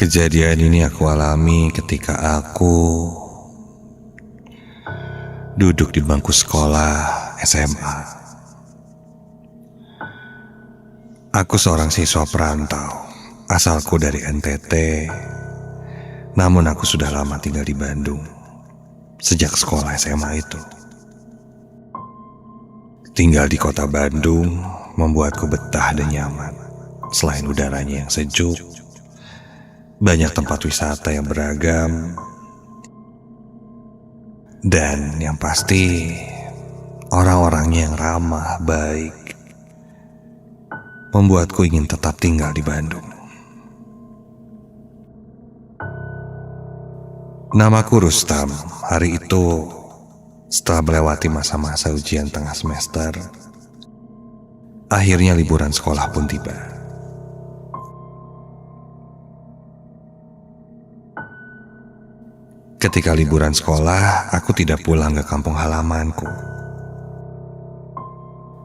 Kejadian ini aku alami ketika aku duduk di bangku sekolah SMA. Aku seorang siswa perantau, asalku dari NTT. Namun aku sudah lama tinggal di Bandung sejak sekolah SMA itu. Tinggal di kota Bandung membuatku betah dan nyaman. Selain udaranya yang sejuk, banyak tempat wisata yang beragam, dan yang pasti orang-orangnya yang ramah, baik, membuatku ingin tetap tinggal di Bandung. Namaku Rustam. Hari itu, setelah melewati masa-masa ujian tengah semester, akhirnya liburan sekolah pun tiba. Ketika liburan sekolah, aku tidak pulang ke kampung halamanku.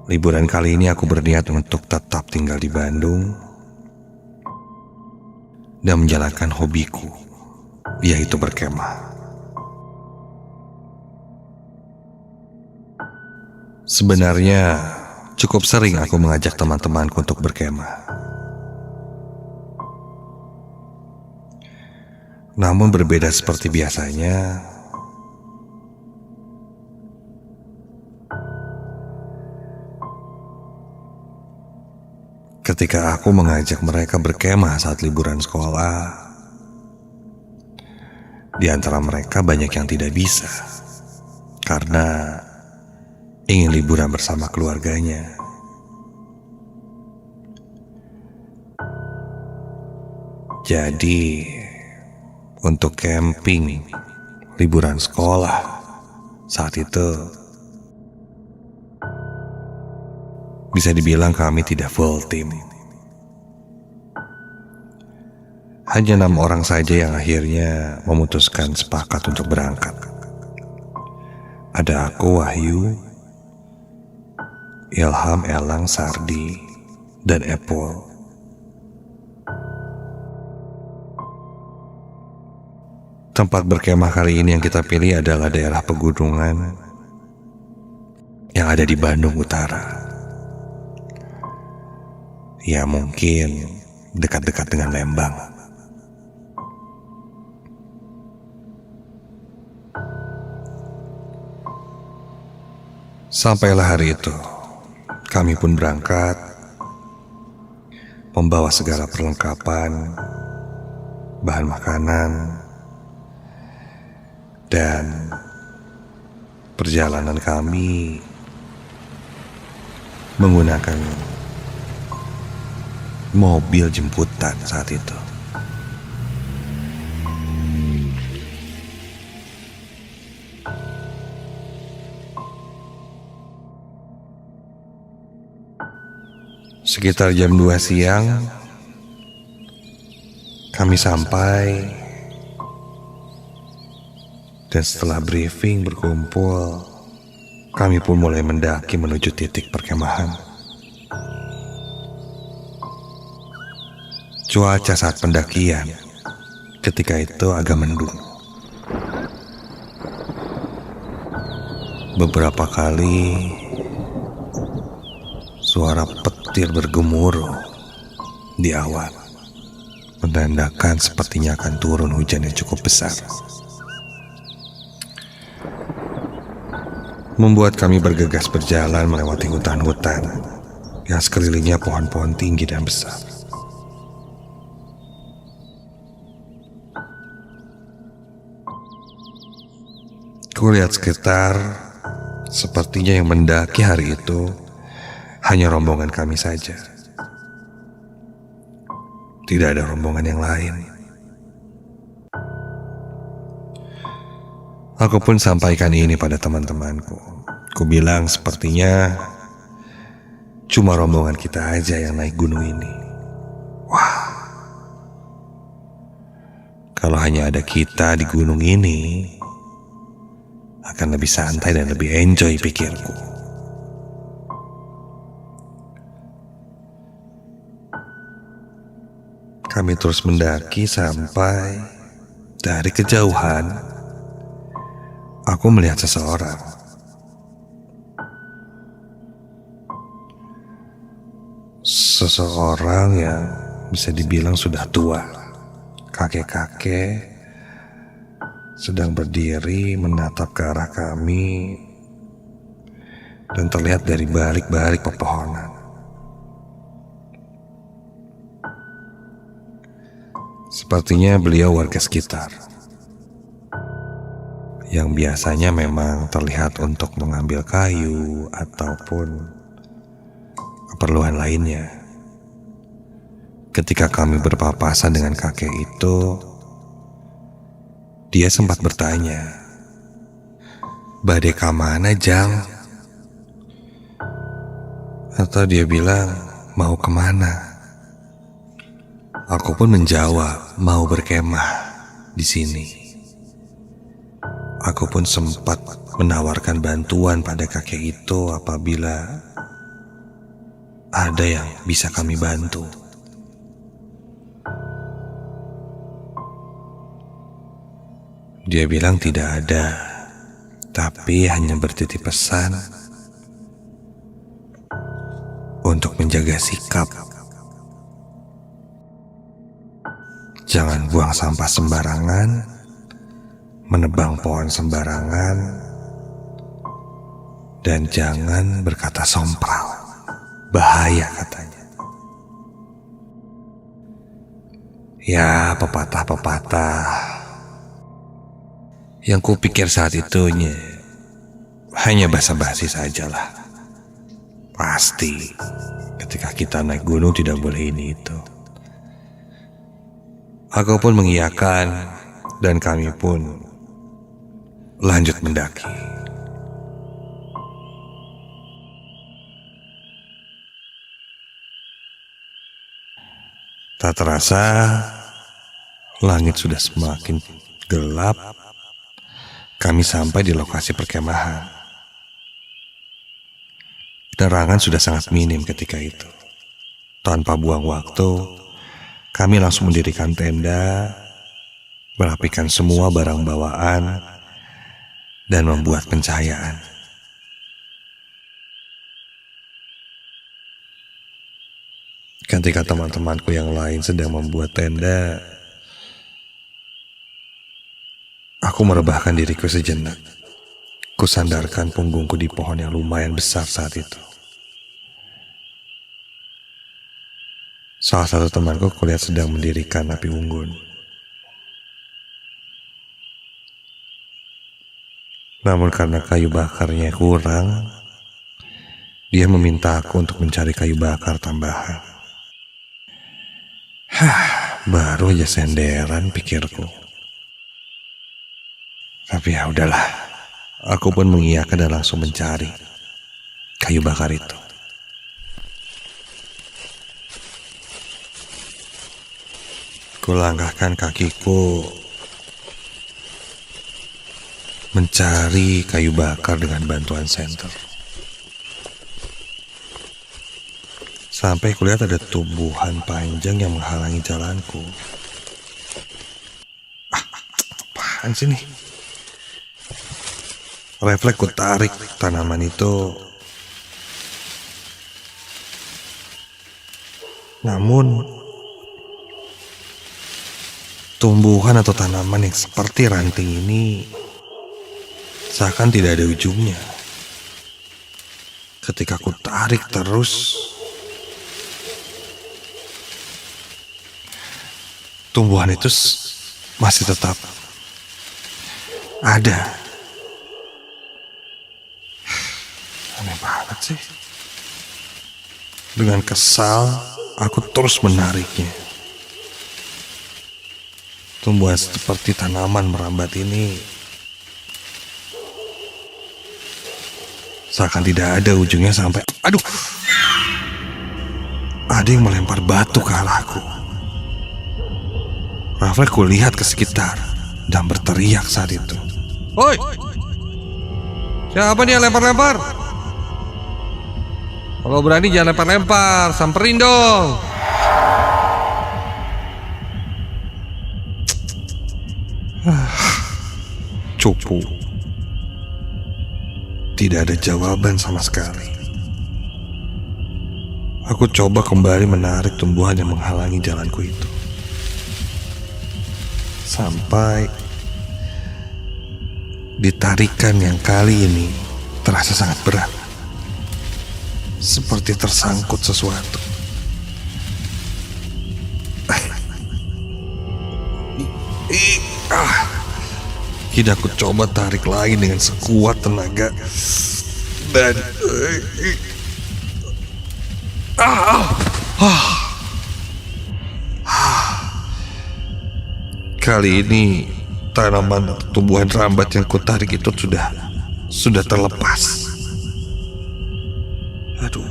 Liburan kali ini aku berniat untuk tetap tinggal di Bandung dan menjalankan hobiku, yaitu berkemah. Sebenarnya cukup sering aku mengajak teman-temanku untuk berkemah. Namun berbeda seperti biasanya, ketika aku mengajak mereka berkemah saat liburan sekolah, di antara mereka banyak yang tidak bisa karena ingin liburan bersama keluarganya. Jadi, untuk camping liburan sekolah saat itu bisa dibilang kami tidak full tim. Hanya 6 orang saja yang akhirnya memutuskan sepakat untuk berangkat. Ada aku, Wahyu, Ilham, Elang, Sardi, dan Epul. Tempat berkemah kali ini yang kita pilih adalah daerah pegunungan yang ada di Bandung Utara. Ya, mungkin dekat-dekat dengan Lembang. Sampailah hari itu, kami pun berangkat, membawa segala perlengkapan, bahan makanan, dan perjalanan kami menggunakan mobil jemputan saat itu. Sekitar jam 2 siang, kami sampai. Dan setelah briefing berkumpul, kami pun mulai mendaki menuju titik perkemahan. Cuaca saat pendakian ketika itu agak mendung. Beberapa kali suara petir bergemuruh di awan, menandakan sepertinya akan turun hujan yang cukup besar. Membuat kami bergegas berjalan melewati hutan-hutan yang sekelilingnya pohon-pohon tinggi dan besar. Kulihat sekitar, sepertinya yang mendaki hari itu hanya rombongan kami saja. Tidak ada rombongan yang lain. Aku pun sampaikan ini pada teman-temanku. Ku bilang sepertinya cuma rombongan kita aja yang naik gunung ini. Wah, kalau hanya ada kita di gunung ini, akan lebih santai dan lebih enjoy, pikirku. Kami terus mendaki sampai dari kejauhan aku melihat seseorang. Seseorang yang bisa dibilang sudah tua, kakek-kakek, sedang berdiri menatap ke arah kami dan terlihat dari balik-balik pepohonan. Sepertinya beliau warga sekitar yang biasanya memang terlihat untuk mengambil kayu ataupun keperluan lainnya. Ketika kami berpapasan dengan kakek itu, dia sempat bertanya, "Badai ka mana, Jang?" Atau dia bilang, "Mau kemana?" Aku pun menjawab, "Mau berkemah di sini." Aku pun sempat menawarkan bantuan pada kakek itu apabila ada yang bisa kami bantu. Dia bilang tidak ada, tapi hanya bertitip pesan untuk menjaga sikap. Jangan buang sampah sembarangan, menebang pohon sembarangan, dan jangan berkata sompral. Bahaya, katanya. Ya, pepatah-pepatah yang kupikir saat itunya hanya basa-basi sajalah. Pasti ketika kita naik gunung tidak boleh ini itu. Aku pun mengiyakan dan kami pun lanjut mendaki. Tak terasa langit sudah semakin gelap. Kami sampai di lokasi perkemahan. Penerangan sudah sangat minim ketika itu. Tanpa buang waktu, kami langsung mendirikan tenda, merapikan semua barang bawaan, dan membuat pencahayaan. Ketika teman-temanku yang lain sedang membuat tenda, aku merebahkan diriku sejenak. Kusandarkan punggungku di pohon yang lumayan besar saat itu. Salah satu temanku kulihat sedang mendirikan api unggun. Namun karena kayu bakarnya kurang, dia meminta aku untuk mencari kayu bakar tambahan. Baru aja senderan, pikirku. Tapi ya udahlah, aku pun mengiyakan dan langsung mencari kayu bakar itu. Kulangkahkan kakiku mencari kayu bakar dengan bantuan senter. Sampai kulihat ada tumbuhan panjang yang menghalangi jalanku. Apaan sih nih? Refleks ku tarik tanaman itu. Namun tumbuhan atau tanaman yang seperti ranting ini seakan tidak ada ujungnya. Ketika ku tarik terus, tumbuhan itu masih tetap ada. Aneh banget sih. Dengan kesal, aku terus menariknya. Tumbuhan seperti tanaman merambat ini seakan tidak ada ujungnya sampai... Aduh! Ada yang melempar batu ke arahku. Refleks ku lihat ke sekitar dan berteriak saat itu. "Woi! Siapa nih yang lempar-lempar? Kalau berani jangan lempar-lempar, samperin dong." Cupu. Tidak ada jawaban sama sekali. Aku coba kembali menarik tumbuhan yang menghalangi jalanku itu. Sampai ditarikan yang kali ini terasa sangat berat. Seperti tersangkut sesuatu. Kini aku coba tarik lagi dengan sekuat tenaga. Dan kali ini tanaman atau tumbuhan rambat yang kutarik itu sudah terlepas. Aduh.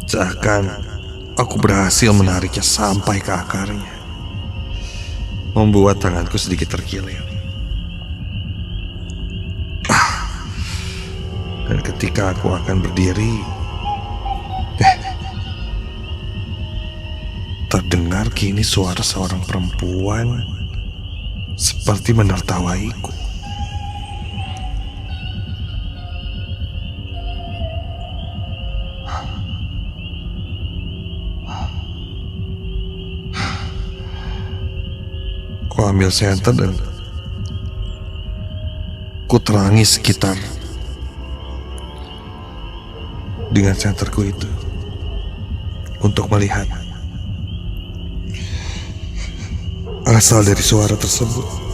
Seakan aku berhasil menariknya sampai ke akarnya, membuat tanganku sedikit terkilir. Dan ketika aku akan berdiri, terdengar kini suara seorang perempuan seperti menertawaiku. Ku ambil senter dan ku terangi sekitar dengan senterku itu untuk melihat asal dari suara tersebut.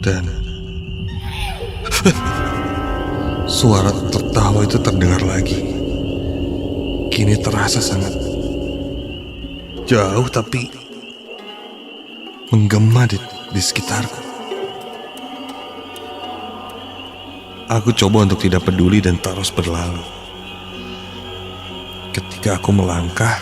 Dan suara tertawa itu terdengar lagi. Kini terasa sangat jauh tapi menggema di sekitarku. Aku coba untuk tidak peduli dan terus berlalu. Ketika aku melangkah,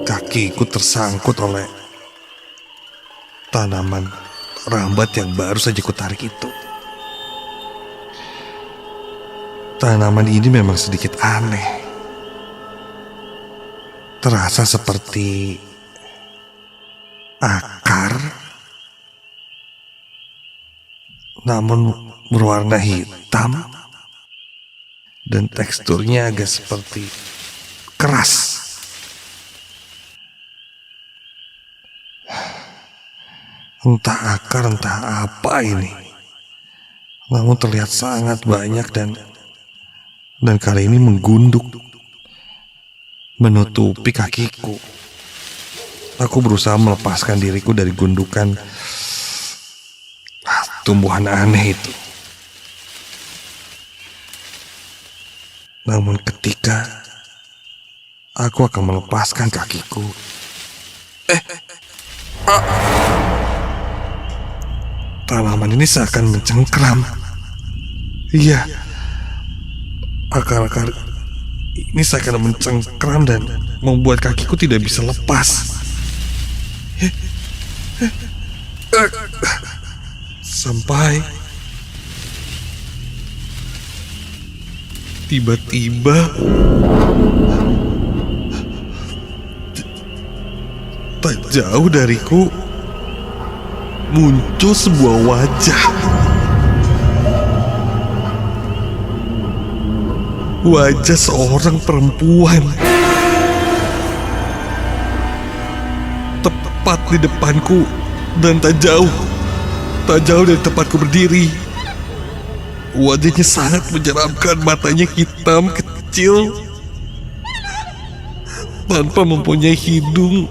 kakiku tersangkut oleh tanaman rambat yang baru saja kutarik itu. Tanaman ini memang sedikit aneh. Terasa seperti akar, namun berwarna hitam dan teksturnya agak seperti keras. Entah akar, entah apa ini. Namun terlihat sangat banyak dan kali ini menggunduk, menutupi kakiku. Aku berusaha melepaskan diriku dari gundukan tumbuhan aneh itu. Namun ketika aku akan melepaskan kakiku, tanaman ini seakan mencengkram. Iya, akar-akar ini seakan mencengkram dan membuat kakiku tidak bisa lepas. Sampai tiba-tiba tak jauh dariku muncul sebuah wajah. Wajah seorang perempuan. Tepat di depanku dan tak jauh dari tempatku berdiri. Wajahnya sangat menyeramkan, matanya hitam kecil tanpa mempunyai hidung.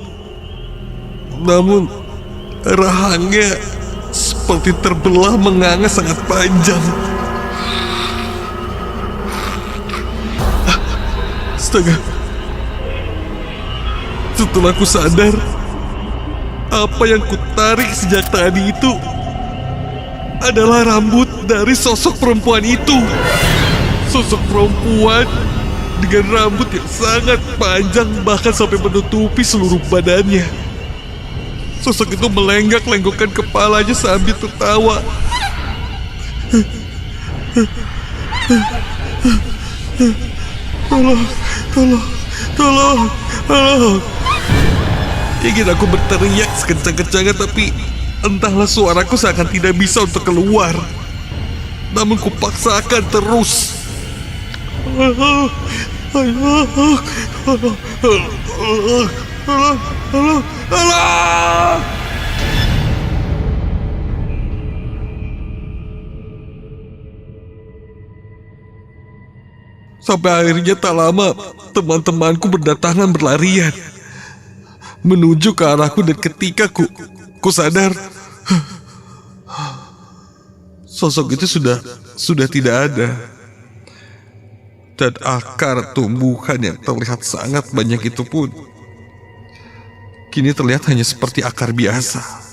Namun rahangnya seperti terbelah menganga sangat panjang. Astaga. Setelah ku sadar, apa yang kutarik sejak tadi itu adalah rambut dari sosok perempuan itu. Sosok perempuan dengan rambut yang sangat panjang bahkan sampai menutupi seluruh badannya. Sosok itu melenggak-lenggokkan kepalanya sambil tertawa. Tolong, tolong, tolong, tolong. Ingin aku berteriak sekencang-kencangnya, tapi entahlah suaraku seakan tidak bisa untuk keluar. Namun kupaksakan terus. Sampai akhirnya tak lama teman-temanku berdatangan berlarian menuju ke arahku, dan ketika ku sadar sosok itu sudah tidak ada, dan akar tumbuhan yang terlihat sangat banyak itu pun kini terlihat hanya seperti akar biasa.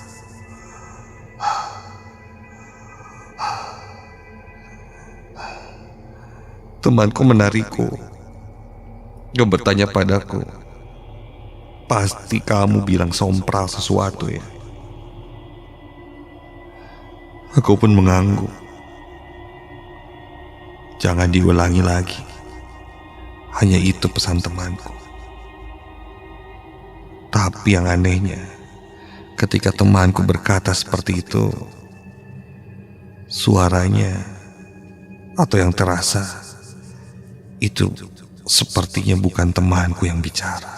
Temanku menarikku dan bertanya padaku, "Pasti kamu bilang sompral sesuatu ya?" Aku pun mengangguk. Jangan diulangi lagi. Hanya itu pesan temanku. Tapi yang anehnya, ketika temanku berkata seperti itu, suaranya atau yang terasa itu sepertinya bukan temanku yang bicara.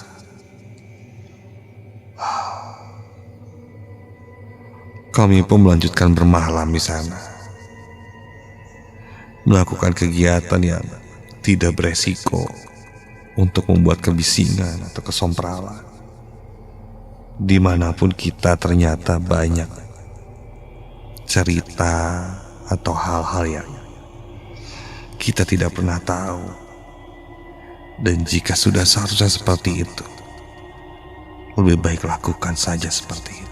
Kami pun melanjutkan bermalam di sana, melakukan kegiatan yang tidak beresiko untuk membuat kebisingan atau kesompralan. Dimanapun kita ternyata banyak cerita atau hal-hal yang kita tidak pernah tahu. Dan jika sudah seharusnya seperti itu, lebih baik lakukan saja seperti itu.